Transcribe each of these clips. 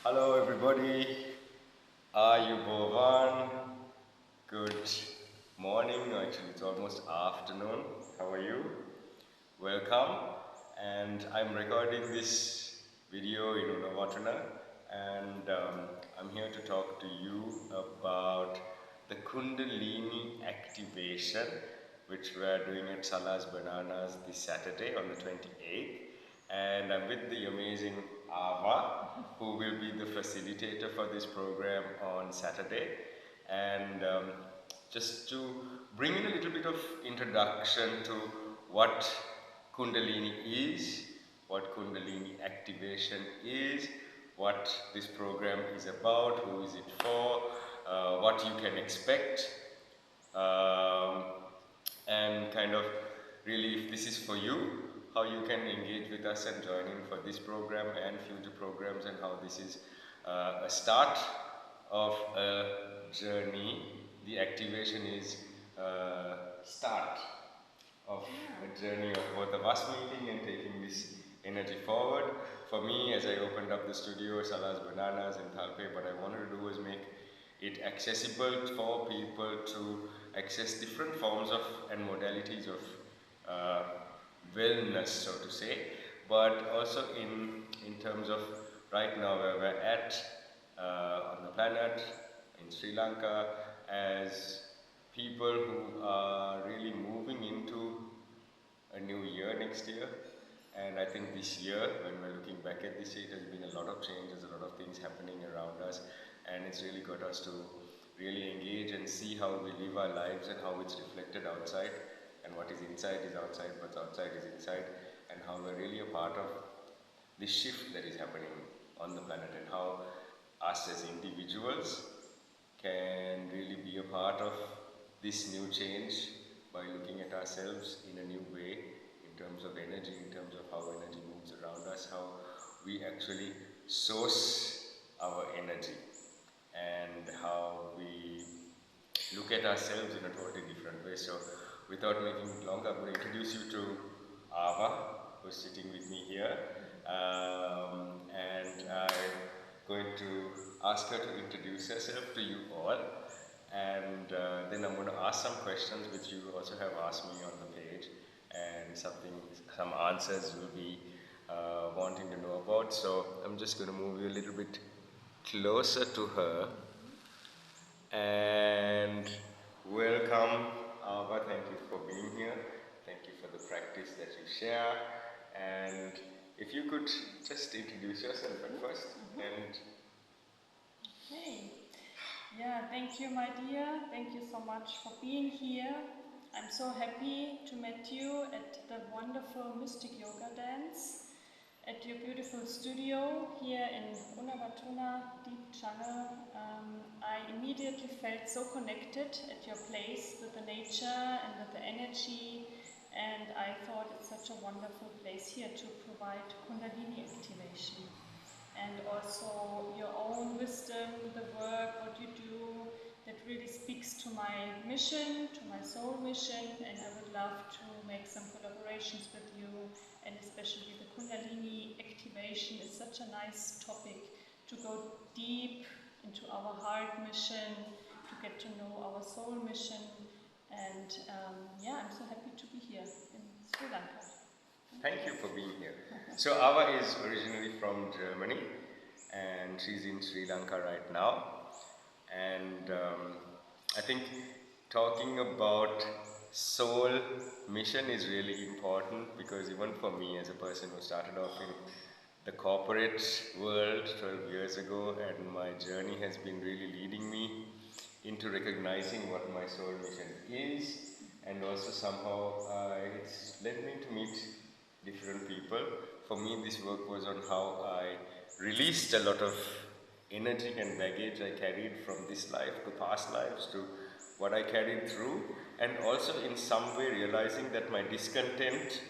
Hello everybody, Ayubovan. Good morning, actually it's almost afternoon. How are you? Welcome. And I'm recording this video in Unavatana, and I'm here to talk to you about the Kundalini Activation, which we are doing at Salasbananas this Saturday on the 28th. And I'm with the amazing Ava, who will be the facilitator for this program on Saturday. And just to bring in a little bit of introduction to what Kundalini is, what Kundalini Activation is, what this program is about, who is it for, what you can expect, um, and kind of really, if this is for you, how you can engage with us and join in for this program and future programs, and how this is a start of a journey. The activation is start of a journey of both of us meeting and taking this energy forward. For me, as I opened up the studio at Salasbananas in Thalpe, what I wanted to do was make it accessible for people to access different forms of and modalities of uh, wellness, so to say, but also in terms of right now where we're at on the planet, in Sri Lanka, as people who are really moving into a new year next year. And I think this year, when we're looking back at this year, it has been a lot of changes, a lot of things happening around us, and it's really got us to really engage and see how we live our lives and how it's reflected outside, and what is inside is outside, what's outside is inside, and how we're really a part of this shift that is happening on the planet, and how us as individuals can really be a part of this new change by looking at ourselves in a new way, in terms of energy, in terms of how energy moves around us, how we actually source our energy, and how we look at ourselves in a totally different way. So without making it long, I'm going to introduce you to Ava, who's sitting with me here, and I'm going to ask her to introduce herself to you all, and then I'm going to ask some questions which you also have asked me on the page, and some answers you'll be wanting to know about. So I'm just going to move you a little bit closer to her, and welcome, Ava. Thank you for being here. Thank you for the practice that you share. And if you could just introduce yourself at first. And Okay. Yeah, thank you, my dear. Thank you so much for being here. I'm so happy to meet you at the wonderful Mystic Yoga Dance at your beautiful studio here in Unavatuna, Deep Channel. I immediately felt so connected at your place with the nature and with the energy, and I thought it's such a wonderful place here to provide Kundalini activation. And also your own wisdom, the work, what you do, that really speaks to my mission, to my soul mission, and I would love to make some collaborations with you, and especially the Kundalini activation is such a nice topic to go deep into our heart mission, to get to know our soul mission, and yeah, I'm so happy to be here in Sri Lanka. thank you for being here. So Ava is originally from Germany, and she's in Sri Lanka right now. And I think talking about soul mission is really important, because even for me, as a person who started off in the corporate world 12 years ago, and my journey has been really leading me into recognizing what my soul mission is, and also somehow it's led me to meet different people. For me, this work was on how I released a lot of energy and baggage I carried from this life to past lives to what I carried through, and also in some way realizing that my discontent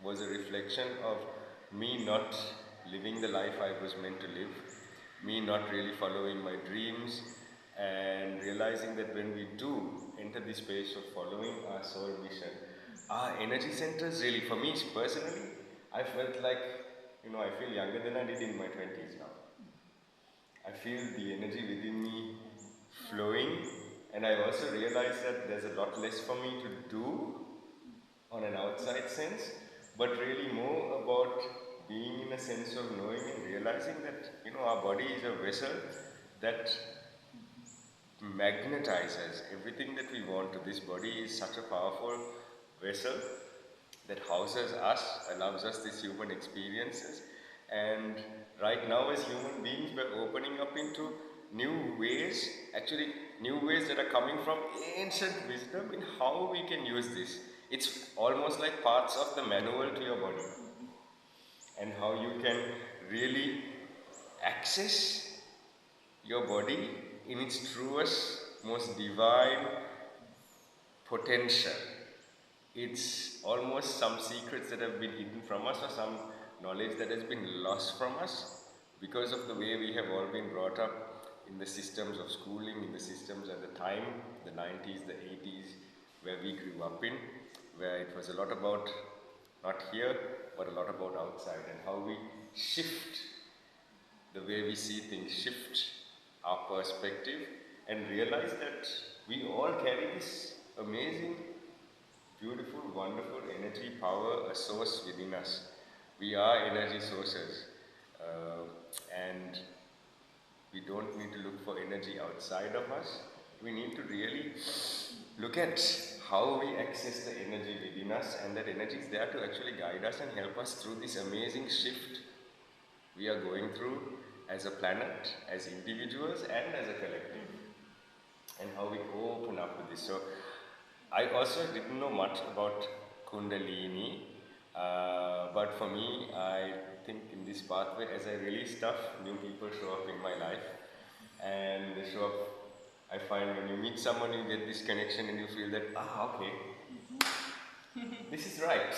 was a reflection of me not living the life I was meant to live, me not really following my dreams, and realizing that when we do enter the space of following our soul mission, our energy centers really, for me personally, I felt like, I feel younger than I did in my 20s now. I feel the energy within me flowing, and I also realize that there's a lot less for me to do on an outside sense, but really more about being in a sense of knowing and realizing that, you know, our body is a vessel that magnetizes everything that we want to. This body is such a powerful vessel that houses us, allows us these human experiences. And right now as human beings, we're opening up into new ways, actually new ways that are coming from ancient wisdom in how we can use this. It's almost like parts of the manual to your body, and how you can really access your body in its truest, most divine potential. It's almost some secrets that have been hidden from us, or some knowledge that has been lost from us because of the way we have all been brought up in the systems of schooling, in the systems at the time, the 90s, the 80s, where we grew up in, where it was a lot about not here, but a lot about outside, and how we shift the way we see things, shift our perspective, and realize that we all carry this amazing, beautiful, wonderful energy, power, a source within us. We are energy sources, and we don't need to look for energy outside of us. We need to really look at how we access the energy within us, and that energy is there to actually guide us and help us through this amazing shift we are going through as a planet, as individuals, and as a collective, and how we open up to this. So I also didn't know much about Kundalini, but for me, I think in this pathway, as I release stuff, new people show up in my life, and they show up. I find when you meet someone, you get this connection, and you feel that, okay, this is right.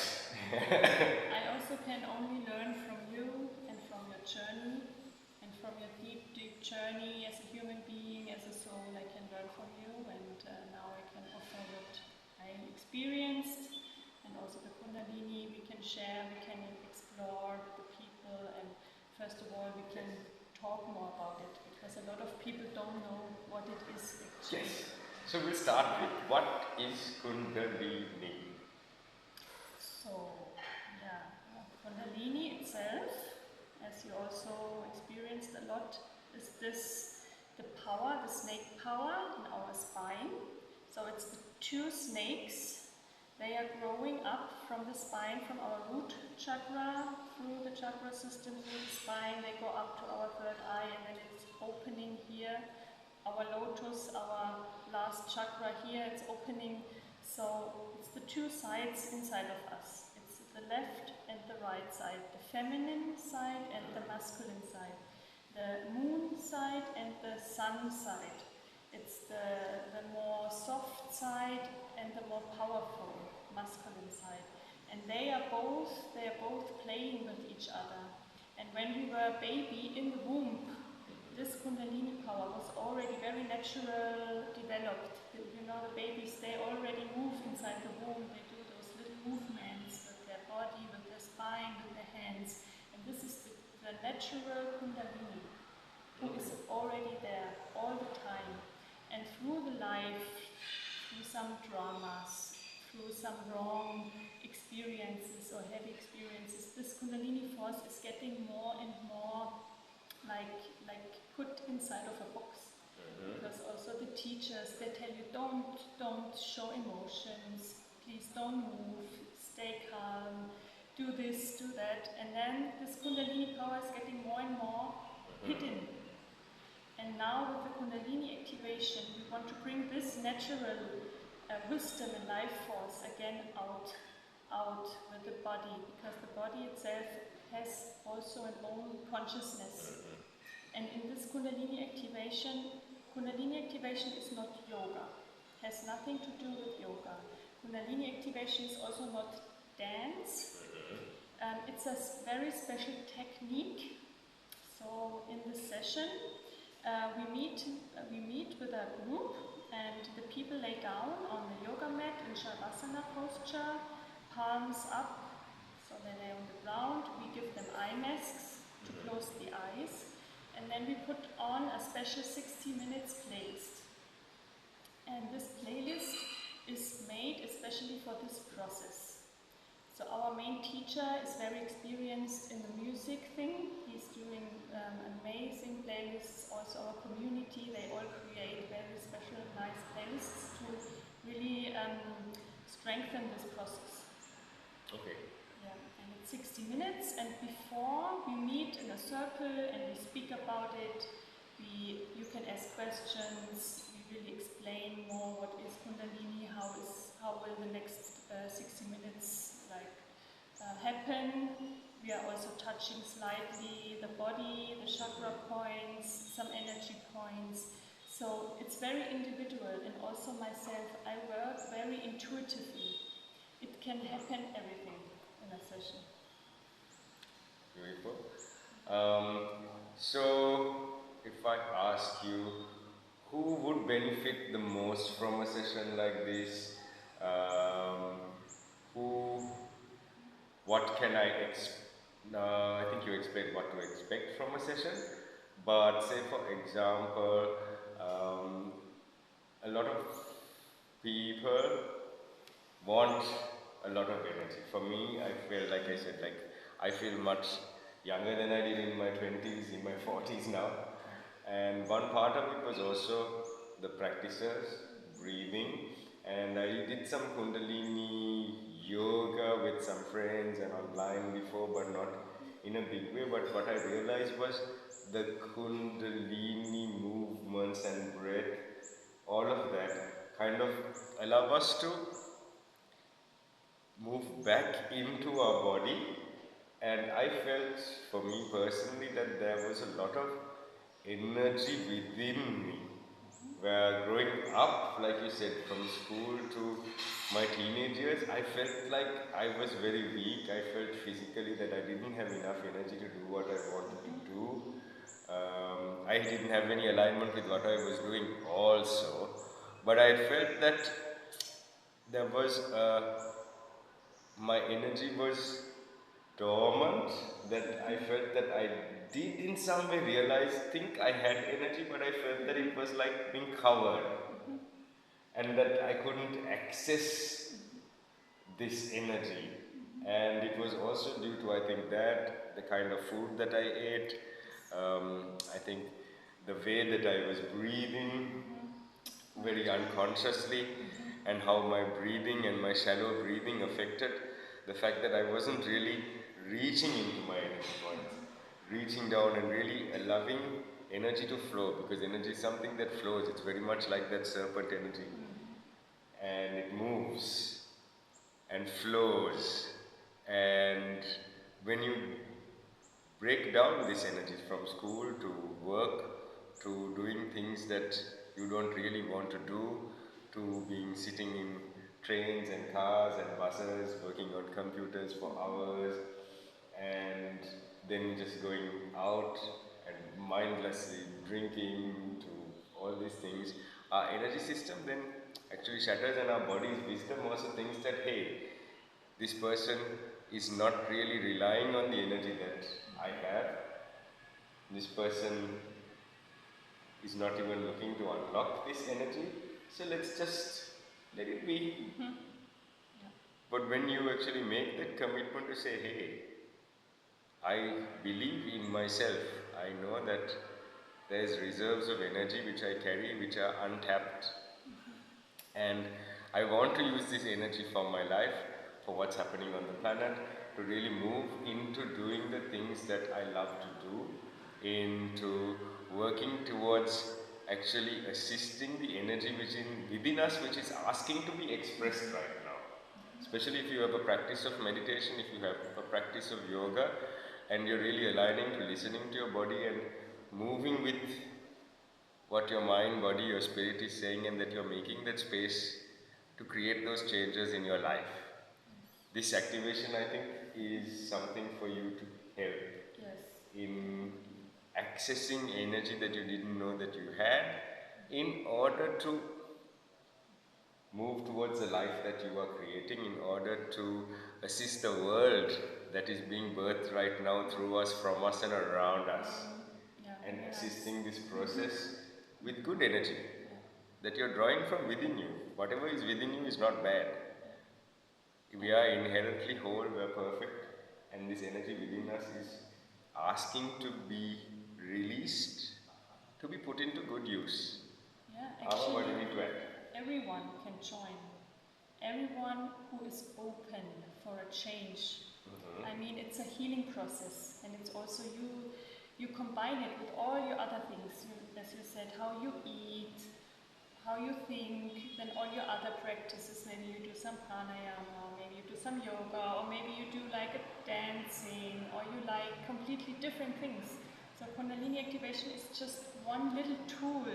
I also can only learn from you and from your journey and from your deep, deep journey as a human being, as a soul. I can learn from you, and now I can offer what I experienced, and also the Kundalini we can share, we can explore the people, and first of all we can talk more about it, because a lot of people don't know what it is actually. Yes. So we'll start with, what is Kundalini? So, yeah, Kundalini itself, as you also experienced a lot, is this the power, the snake power in our spine. So it's the two snakes. They are growing up from the spine, from our root chakra, through the chakra system, through the spine. They go up to our third eye, and then it's opening here. Our lotus, our last chakra here, it's opening. So it's the two sides inside of us. It's the left and the right side, the feminine side and the masculine side, the moon side and the sun side. It's the more soft side and the more powerful masculine side. And they are both playing with each other. And when we were a baby in the womb, this Kundalini power was already very natural developed. You know, the babies, they already move inside the womb. They do those little movements with their body, with their spine, with their hands. And this is the natural Kundalini, who is already there all the time. And through the life, through some dramas, through some wrong experiences or heavy experiences, this Kundalini force is getting more and more like put inside of a box. Because also the teachers, they tell you, don't show emotions, please don't move, stay calm, do this, do that. And then this Kundalini power is getting more and more hidden. And now with the Kundalini activation, we want to bring this natural wisdom and life force again out with the body, because the body itself has also an own consciousness. And in this Kundalini activation is not yoga, has nothing to do with yoga. Kundalini activation is also not dance. It's a very special technique. So in this session, we meet with a group, and the people lay down on the yoga mat in Shavasana posture, palms up, so they lay on the ground. We give them eye masks to close the eyes, and then then we put on a special 60 minutes playlist. And this playlist is made especially for this process. So our main teacher is very experienced in the music thing. He's doing amazing playlists. Also our community, they all create very special, nice playlists to really strengthen this process. Okay. Yeah, and it's 60 minutes, and before we meet in a circle and we speak about it, you can ask questions, we really explain more what is Kundalini, how will the next 60 minutes happen. We are also touching slightly the body, the chakra points, some energy points. So it's very individual, and also myself, I work very intuitively. It can happen everything in a session. Beautiful. So, if I ask you, who would benefit the most from a session like this? Who, what can I expect? I think you explained what to expect from a session, but say for example, a lot of people want a lot of energy. For me, I feel like I said, like I feel much younger than I did in my 20s, in my 40s now. And one part of it was also the practices, breathing, and I did some Kundalini yoga with some friends and online before, but not in a big way. But what I realized was the Kundalini movements and breath, all of that kind of allow us to move back into our body, and I felt for me personally that there was a lot of energy within me, where growing up, like you said, from school to my teenage years, I felt like I was very weak. I felt physically that I didn't have enough energy to do what I wanted to do. I didn't have any alignment with what I was doing also, but I felt that there was my energy was dormant, that I felt that I did in some way realize, think I had energy, but I felt that it was like being covered and that I couldn't access this energy. And it was also due to, I think, that the kind of food that I ate, I think the way that I was breathing very unconsciously, and how my breathing and my shallow breathing affected the fact that I wasn't really reaching into my energy points, reaching down and really allowing energy to flow, because energy is something that flows. It's very much like that serpent energy, and it moves and flows. And when you break down this energy from school to work to doing things that you don't really want to do, to being sitting in trains and cars and buses, working on computers for hours, and then just going out and mindlessly drinking, to all these things, our energy system then actually shatters, and our body's wisdom also thinks that, hey, this person is not really relying on the energy that I have. This person is not even looking to unlock this energy. So let's just let it be. But when you actually make that commitment to say, hey, I believe in myself, I know that there's reserves of energy which I carry, which are untapped, and I want to use this energy for my life, for what's happening on the planet, to really move into doing the things that I love to do, into working towards actually assisting the energy within us, which is asking to be expressed right now. Especially if you have a practice of meditation, if you have a practice of yoga, and you're really aligning to listening to your body and moving with what your mind, body, your spirit is saying, and that you're making that space to create those changes in your life. This activation, I think, is something for you to help in accessing energy that you didn't know that you had, in order to move towards the life that you are creating, in order to assist the world that is being birthed right now through us, from us, and around us. And assisting this process with good energy that you're drawing from within you. Whatever is within you is not bad. We are inherently whole, we are perfect, and this energy within us is asking to be released, to be put into good use. Yeah, What do you actually, need to add? everyone can join. Everyone who is open for a change. I mean, it's a healing process, and it's also you combine it with all your other things. As you said, how you eat, how you think, then all your other practices. Maybe you do some pranayama, maybe you do some yoga, or maybe you do like a dancing, or you like completely different things. So Kundalini activation is just one little tool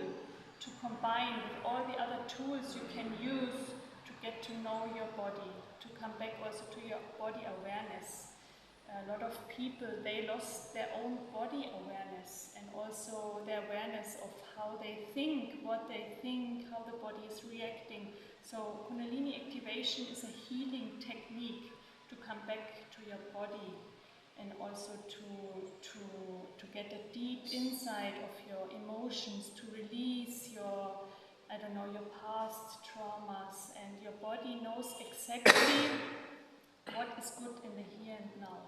to combine with all the other tools you can use to get to know your body, to come back also to your body awareness. A lot of people, they lost their own body awareness and also their awareness of how they think, what they think, how the body is reacting. So Kundalini activation is a healing technique to come back to your body and also to get a deep insight of your emotions, to release your, I don't know, your past traumas, and your body knows exactly what is good in the here and now.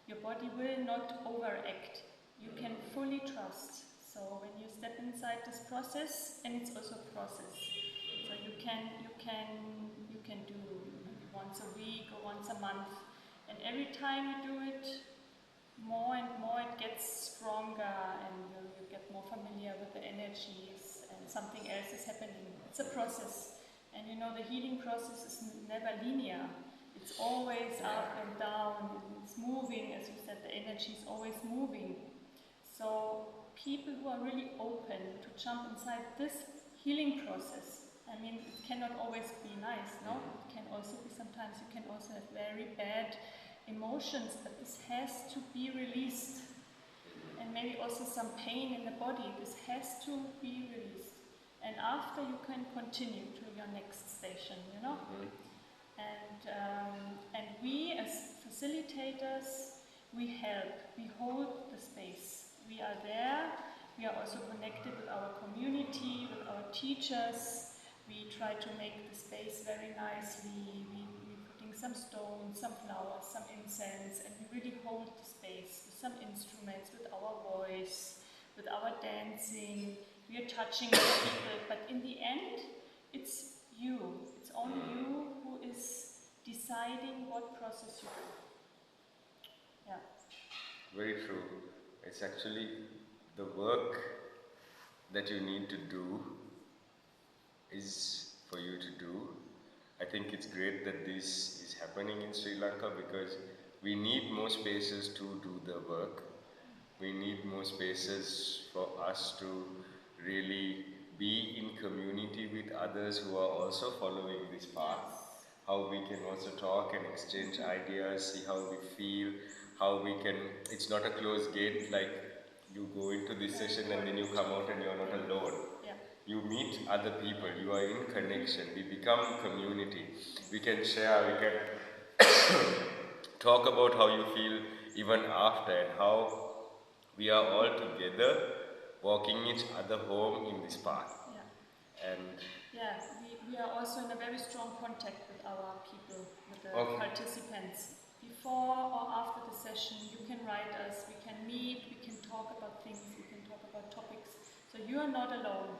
Your body will not overact. You can fully trust. So when you step inside this process, and it's also a process, so you can do once a week or once a month, and every time you do it, more and more it gets stronger, and you get more familiar with the energies, and something else is happening. It's a process, and you know the healing process is never linear. It's always up and down, it's moving, as you said, the energy is always moving. So people who are really open to jump inside this healing process, I mean, it cannot always be nice, no? It can also be, sometimes you can also have very bad emotions, but this has to be released. And maybe also some pain in the body, this has to be released. And after you can continue to your next station, you know? And we as facilitators, we help, we hold the space. We are there, we are also connected with our community, with our teachers. We try to make the space very nicely. We're putting some stones, some flowers, some incense, and we really hold the space with some instruments, with our voice, with our dancing. We are touching other people, but in the end, it's you. It's only you who is deciding what process you do. Yeah. Very true. It's actually the work that you need to do is for you to do. I think it's great that this is happening in Sri Lanka because we need more spaces to do the work. We need more spaces for us to really be in community with others who are also following this path. How we can also talk and exchange ideas, see how we feel, how we can, it's not a closed gate like you go into this session and then you come out and you're not alone. You meet other people, you are in connection, we become community. We can share, we can talk about how you feel even after and how we are all together walking each other home in this path. And we are also in a very strong contact with our people, with the participants. Before or after the session, you can write us, we can meet, we can talk about things, we can talk about topics. So you are not alone.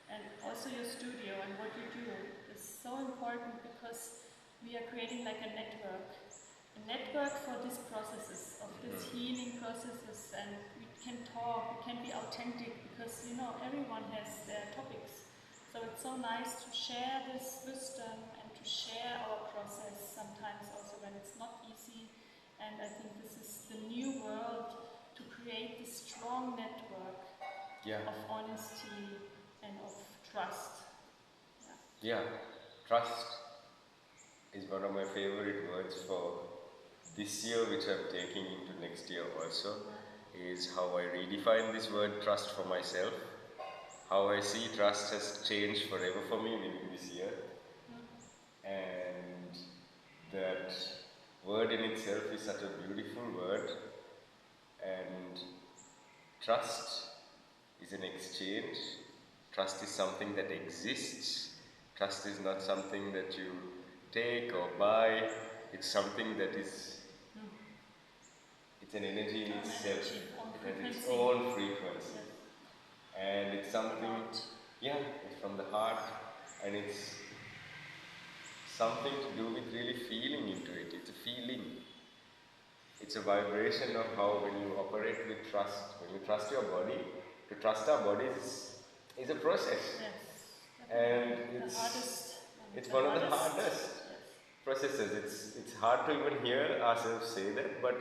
And also your studio and what you do is so important because we are creating like a network for these processes, of these healing processes, and we can talk, we can be authentic because, you know, everyone has their topics. So it's so nice to share this wisdom and to share our process sometimes also when it's not easy. And I think this is the new world to create this strong network of honesty and of trust. Yeah, trust is one of my favorite words for this year, which I'm taking into next year also, is how I redefine this word trust for myself. How I see trust has changed forever for me within this year. And that word in itself is such a beautiful word. And trust is an exchange. Trust is something that exists. Trust is not something that you take or buy. It's something that is, it's an energy in itself. It has its own frequency. And it's something, yeah, it's from the heart, and it's something to do with really feeling into it. It's a feeling. It's a vibration of how when you operate with trust, when you trust your body, to trust our bodies is a process. Yes. And it's one of the hardest processes. It's hard to even hear ourselves say that, but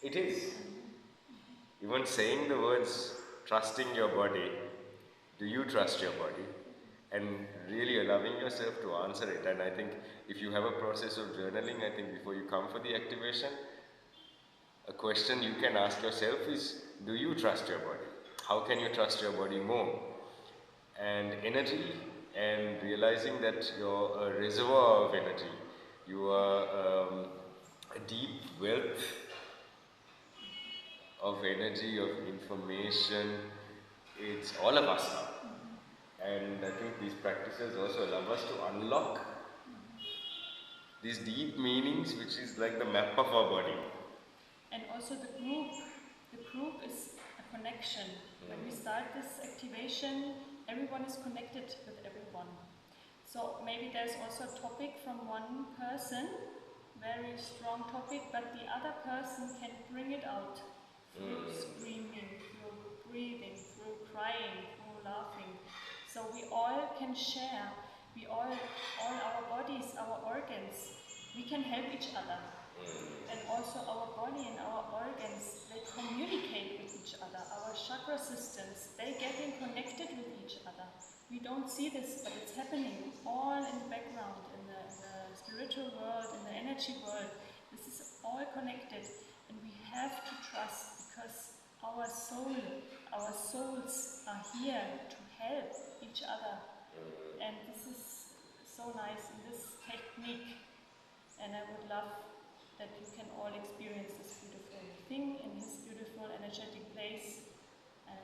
it is. Even saying the words trusting your body, do you trust your body? And really allowing yourself to answer it. And I think if you have a process of journaling, I think before you come for the activation, a question you can ask yourself is, do you trust your body? How can you trust your body more? And energy, and realizing that you're a reservoir of energy. You are a deep wealth of energy, of information. It's all of us now. And I think these practices also allow us to unlock these deep meanings, which is like the map of our body. And also the group is a connection. When we start this activation, everyone is connected with everyone. So maybe there's also a topic from one person, very strong topic, but the other person can bring it out through screaming, through breathing, through crying, through laughing. So we all can share, all our bodies, our organs, we can help each other. And also our body and our organs, they communicate with each other. Our chakra systems, they getting connected with each other. We don't see this, but it's happening all in the background, in the spiritual world, in the energy world. This is all connected, and we have to trust, because our souls are here to help each other. And this is so nice in this technique, and I would love that you can all experience this beautiful thing in this beautiful energetic place, and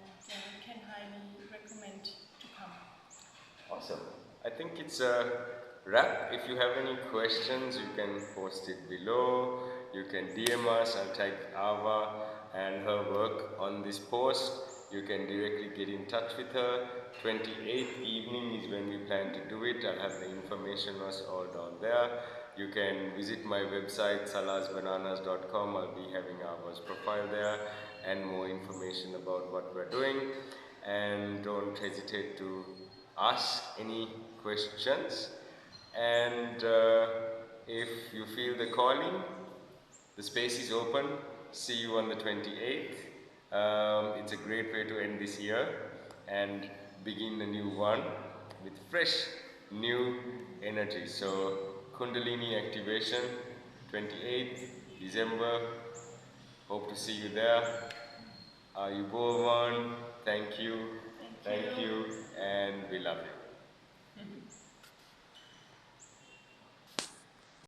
can highly recommend to come. Awesome. I think it's a wrap. If you have any questions, you can post it below. You can DM us. I'll tag Ava and her work on this post. You can directly get in touch with her. 28th evening is when we plan to do it. I'll have the information all down there. You can visit my website, salasbananas.com. I'll be having Ava's profile there and more information about what we're doing. And don't hesitate to ask any questions. And if you feel the calling, the space is open. See you on the 28th. It's a great way to end this year and begin a new one with fresh, new energy. So, Kundalini Activation, 28th December. Hope to see you there. You go on. Thank you. Thank you. And we love you.